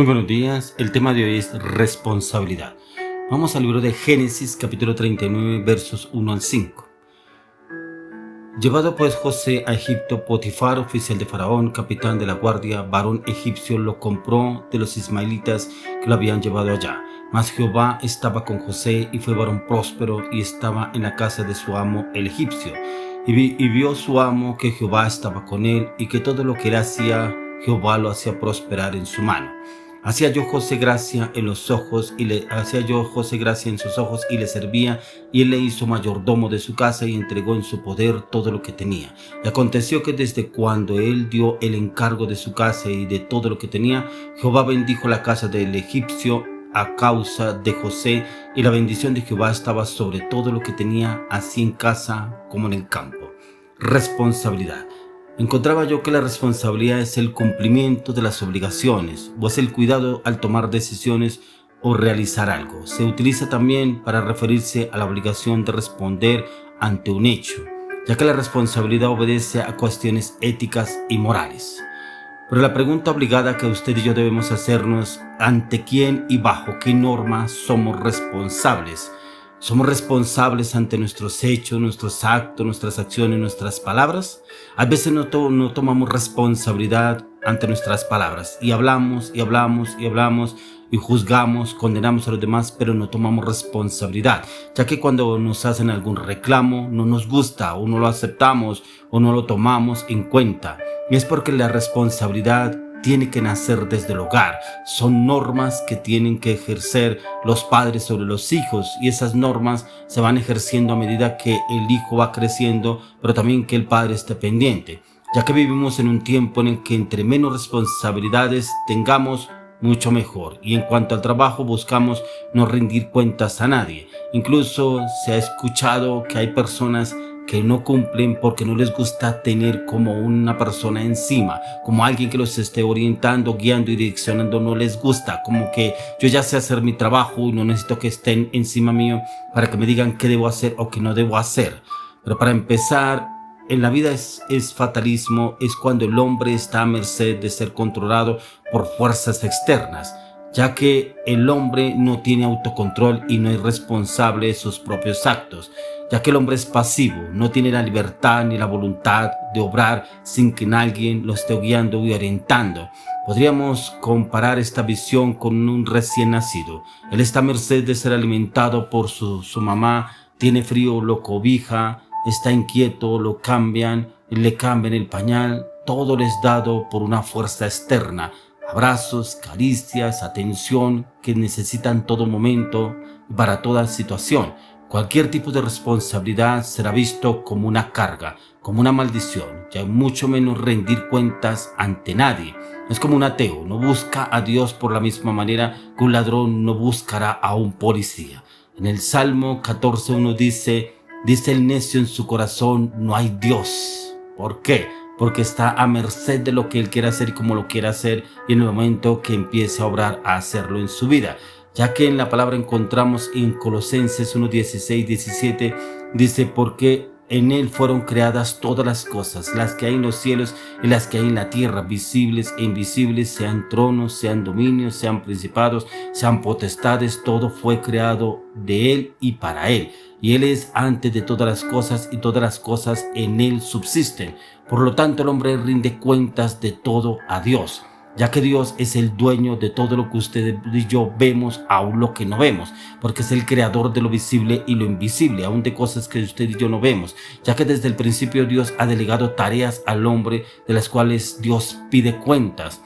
Muy buenos días, el tema de hoy es responsabilidad. Vamos al libro de Génesis capítulo 39 versos 1 al 5. Llevado pues José a Egipto, Potifar, oficial de Faraón, capitán de la guardia, varón egipcio, lo compró de los ismaelitas que lo habían llevado allá. Mas Jehová estaba con José y fue varón próspero y estaba en la casa de su amo el egipcio. Y vio su amo que Jehová estaba con él y que todo lo que él hacía, Jehová lo hacía prosperar en su mano. Hacía yo José gracia en sus ojos y le servía, y él le hizo mayordomo de su casa y entregó en su poder todo lo que tenía. Y aconteció que desde cuando él dio el encargo de su casa y de todo lo que tenía, Jehová bendijo la casa del egipcio a causa de José, y la bendición de Jehová estaba sobre todo lo que tenía, así en casa como en el campo. Responsabilidad. Encontraba yo que la responsabilidad es el cumplimiento de las obligaciones, o es el cuidado al tomar decisiones o realizar algo. Se utiliza también para referirse a la obligación de responder ante un hecho, ya que la responsabilidad obedece a cuestiones éticas y morales. Pero la pregunta obligada que usted y yo debemos hacernos: ¿ante quién y bajo qué normas somos responsables? ¿Somos responsables ante nuestros hechos, nuestros actos, nuestras acciones, nuestras palabras? A veces no tomamos responsabilidad ante nuestras palabras y hablamos y juzgamos, condenamos a los demás, pero no tomamos responsabilidad, ya que cuando nos hacen algún reclamo no nos gusta, o no lo aceptamos o no lo tomamos en cuenta. Y es porque la responsabilidad tiene que nacer desde el hogar. Son normas que tienen que ejercer los padres sobre los hijos, y esas normas se van ejerciendo a medida que el hijo va creciendo, pero también que el padre esté pendiente, ya que vivimos en un tiempo en el que entre menos responsabilidades tengamos, mucho mejor. Y en cuanto al trabajo, buscamos no rendir cuentas a nadie. Incluso se ha escuchado que hay personas que no cumplen porque no les gusta tener como una persona encima, como alguien que los esté orientando, guiando y direccionando. No les gusta, como que yo ya sé hacer mi trabajo y no necesito que estén encima mío para que me digan qué debo hacer o qué no debo hacer. Pero para empezar, en la vida es fatalismo, es cuando el hombre está a merced de ser controlado por fuerzas externas, ya que el hombre no tiene autocontrol y no es responsable de sus propios actos, ya que el hombre es pasivo, no tiene la libertad ni la voluntad de obrar sin que alguien lo esté guiando y orientando. Podríamos comparar esta visión con un recién nacido. Él está a merced de ser alimentado por su mamá, tiene frío, lo cobija, está inquieto, le cambian el pañal, todo le es dado por una fuerza externa. Abrazos, caricias, atención que necesitan en todo momento y para toda situación. Cualquier tipo de responsabilidad será visto como una carga, como una maldición, ya mucho menos rendir cuentas ante nadie. Es como un ateo, no busca a Dios por la misma manera que un ladrón no buscará a un policía. En el Salmo 14:1 dice el necio en su corazón: no hay Dios. ¿Por qué? Porque está a merced de lo que él quiere hacer y como lo quiere hacer, y en el momento que empiece a obrar, a hacerlo en su vida. Ya que en la palabra encontramos en Colosenses 1:16-17, dice: porque en él fueron creadas todas las cosas, las que hay en los cielos y las que hay en la tierra, visibles e invisibles, sean tronos, sean dominios, sean principados, sean potestades. Todo fue creado de él y para él. Y él es antes de todas las cosas, y todas las cosas en él subsisten. Por lo tanto, el hombre rinde cuentas de todo a Dios, ya que Dios es el dueño de todo lo que usted y yo vemos, aún lo que no vemos, porque es el creador de lo visible y lo invisible, aún de cosas que usted y yo no vemos, ya que desde el principio Dios ha delegado tareas al hombre de las cuales Dios pide cuentas.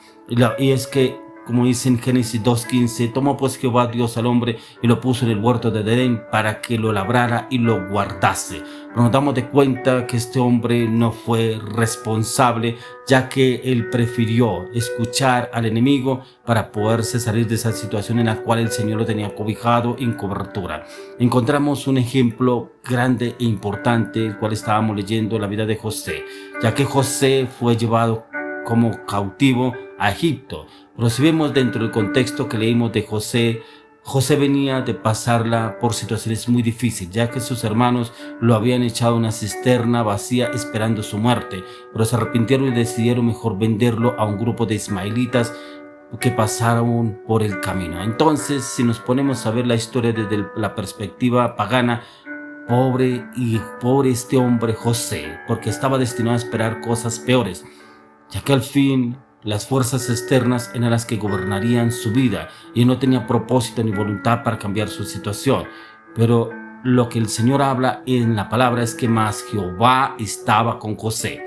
Y es que, como dice en Génesis 2:15, tomó pues Jehová Dios al hombre y lo puso en el huerto de Edén para que lo labrara y lo guardase. Pero nos damos de cuenta que este hombre no fue responsable, ya que él prefirió escuchar al enemigo para poderse salir de esa situación en la cual el Señor lo tenía cobijado en cobertura. Encontramos un ejemplo grande e importante, el cual estábamos leyendo, la vida de José, ya que José fue llevado como cautivo a Egipto. Pero si vemos dentro del contexto que leímos de José, José venía de pasarla por situaciones muy difíciles, ya que sus hermanos lo habían echado a una cisterna vacía esperando su muerte, pero se arrepintieron y decidieron mejor venderlo a un grupo de ismaelitas que pasaron por el camino. Entonces, si nos ponemos a ver la historia desde la perspectiva pagana, pobre este hombre José, porque estaba destinado a esperar cosas peores, ya que al fin las fuerzas externas eran las que gobernarían su vida y no tenía propósito ni voluntad para cambiar su situación. Pero lo que el Señor habla en la palabra es que más Jehová estaba con José.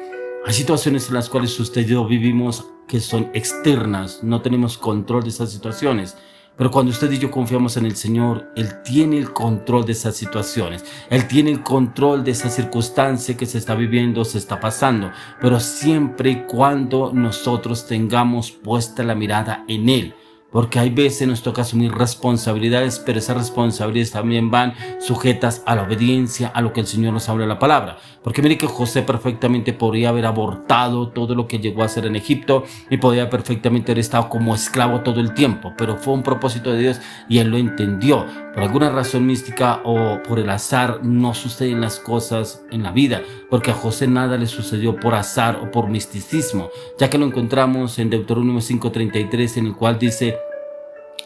Hay situaciones en las cuales usted y yo vivimos que son externas, no tenemos control de esas situaciones. Pero cuando usted y yo confiamos en el Señor, Él tiene el control de esas situaciones. Él tiene el control de esa circunstancia que se está viviendo, se está pasando. Pero siempre y cuando nosotros tengamos puesta la mirada en Él. Porque hay veces nos toca asumir responsabilidades, pero esas responsabilidades también van sujetas a la obediencia, a lo que el Señor nos habla en la palabra. Porque mire que José perfectamente podría haber abortado todo lo que llegó a hacer en Egipto y podría perfectamente haber estado como esclavo todo el tiempo, pero fue un propósito de Dios y él lo entendió. Por alguna razón mística o por el azar no suceden las cosas en la vida, porque a José nada le sucedió por azar o por misticismo, ya que lo encontramos en Deuteronomio 5:33, en el cual dice: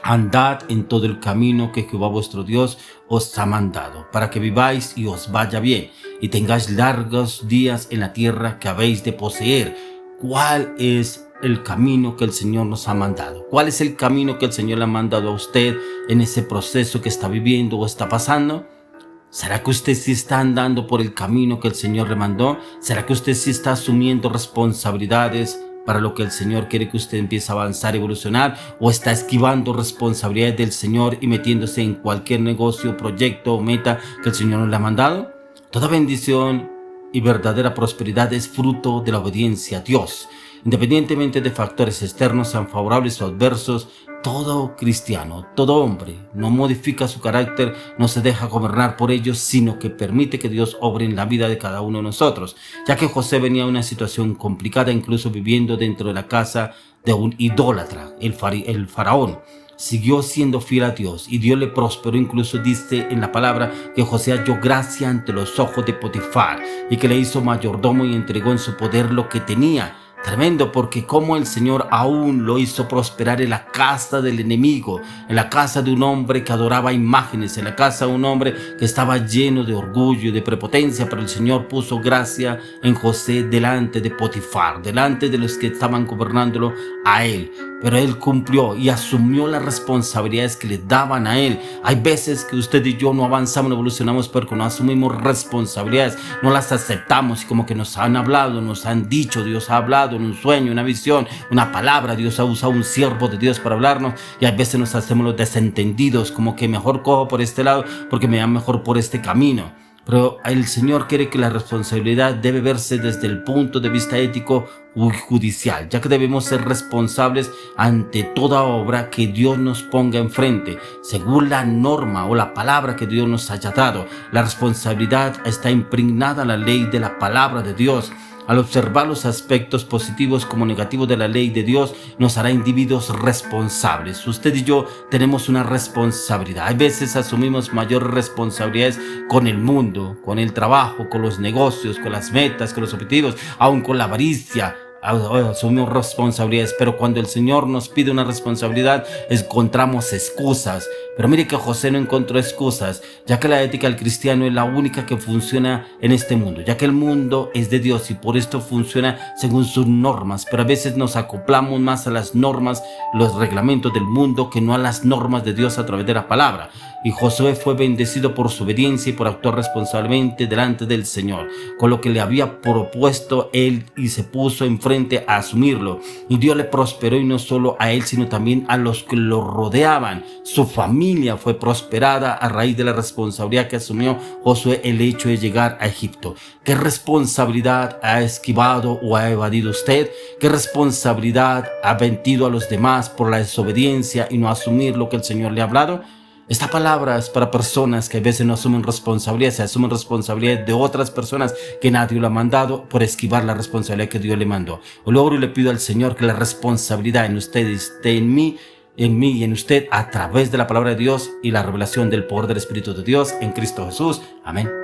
andad en todo el camino que Jehová vuestro Dios os ha mandado, para que viváis y os vaya bien, y tengáis largos días en la tierra que habéis de poseer. ¿Cuál es el camino que el Señor nos ha mandado? ¿Cuál es el camino que el Señor le ha mandado a usted en ese proceso que está viviendo o está pasando? ¿Será que usted sí está andando por el camino que el Señor le mandó? ¿Será que usted sí está asumiendo responsabilidades para lo que el Señor quiere que usted empiece a avanzar, evolucionar, o está esquivando responsabilidades del Señor y metiéndose en cualquier negocio, proyecto o meta que el Señor nos le ha mandado? Toda bendición y verdadera prosperidad es fruto de la obediencia a Dios. Independientemente de factores externos, sean favorables o adversos, todo cristiano, todo hombre, no modifica su carácter, no se deja gobernar por ellos, sino que permite que Dios obre en la vida de cada uno de nosotros. Ya que José venía de una situación complicada, incluso viviendo dentro de la casa de un idólatra, el faraón. Siguió siendo fiel a Dios y Dios le prosperó. Incluso dice en la palabra que José halló gracia ante los ojos de Potifar y que le hizo mayordomo y entregó en su poder lo que tenía. Tremendo, porque como el Señor aún lo hizo prosperar en la casa del enemigo, en la casa de un hombre que adoraba imágenes, en la casa de un hombre que estaba lleno de orgullo y de prepotencia, pero el Señor puso gracia en José delante de Potifar, delante de los que estaban gobernándolo a él. Pero él cumplió y asumió las responsabilidades que le daban a él. Hay veces que usted y yo no avanzamos, no evolucionamos porque no asumimos responsabilidades, no las aceptamos, y como que nos han hablado, nos han dicho, Dios ha hablado en un sueño, una visión, una palabra, Dios ha usado un siervo de Dios para hablarnos, y a veces nos hacemos los desentendidos, como que mejor cojo por este lado porque me va mejor por este camino. Pero el Señor quiere que la responsabilidad debe verse desde el punto de vista ético y judicial, ya que debemos ser responsables ante toda obra que Dios nos ponga enfrente, según la norma o la palabra que Dios nos haya dado. La responsabilidad está impregnada en la ley de la palabra de Dios. Al observar los aspectos positivos como negativos de la ley de Dios, nos hará individuos responsables. Usted y yo tenemos una responsabilidad. A veces asumimos mayores responsabilidades con el mundo, con el trabajo, con los negocios, con las metas, con los objetivos, aún con la avaricia. Asumimos responsabilidades, pero cuando el Señor nos pide una responsabilidad, encontramos excusas. Pero mire que José no encontró excusas, ya que la ética del cristiano es la única que funciona en este mundo, ya que el mundo es de Dios y por esto funciona según sus normas, pero a veces nos acoplamos más a las normas, los reglamentos del mundo, que no a las normas de Dios a través de la palabra. Y Josué fue bendecido por su obediencia y por actuar responsablemente delante del Señor, con lo que le había propuesto él, y se puso enfrente a asumirlo. Y Dios le prosperó, y no solo a él, sino también a los que lo rodeaban. Su familia fue prosperada a raíz de la responsabilidad que asumió Josué, el hecho de llegar a Egipto. ¿Qué responsabilidad ha esquivado o ha evadido usted? ¿Qué responsabilidad ha mentido a los demás por la desobediencia y no asumir lo que el Señor le ha hablado? Esta palabra es para personas que a veces no asumen responsabilidad, se asumen responsabilidad de otras personas que nadie lo ha mandado por esquivar la responsabilidad que Dios le mandó. Luego le pido al Señor que la responsabilidad en usted esté en mí y en usted a través de la palabra de Dios y la revelación del poder del Espíritu de Dios en Cristo Jesús. Amén.